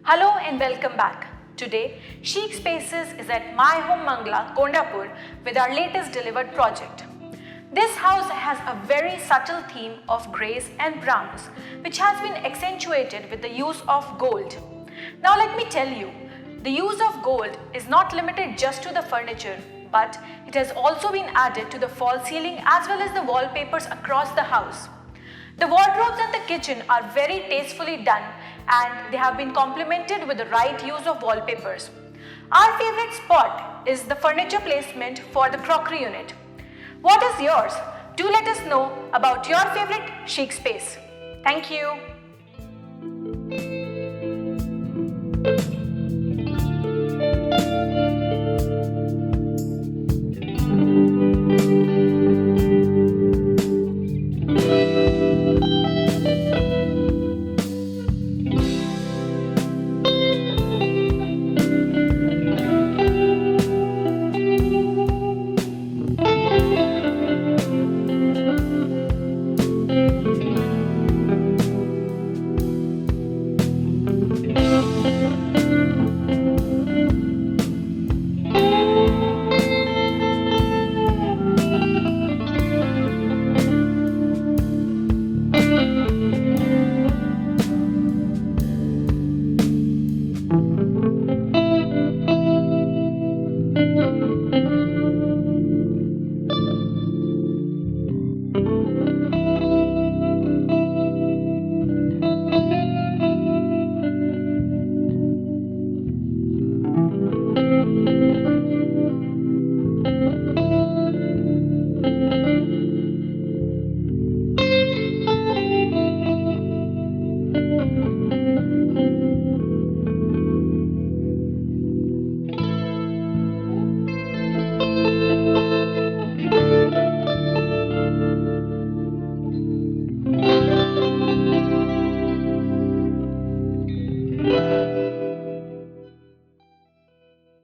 Hello and welcome back. Today, Chic Spaces is at My Home Mangala, Kondapur with our latest delivered project. This house has a very subtle theme of greys and browns, which has been accentuated with the use of gold. Now let me tell you, the use of gold is not limited just to the furniture, but it has also been added to the false ceiling as well as the wallpapers across the house. The wardrobes and the kitchen are very tastefully done and they have been complemented with the right use of wallpapers. Our favorite spot is the furniture placement for the crockery unit. What is yours? Do let us know about your favorite chic space. Thank you.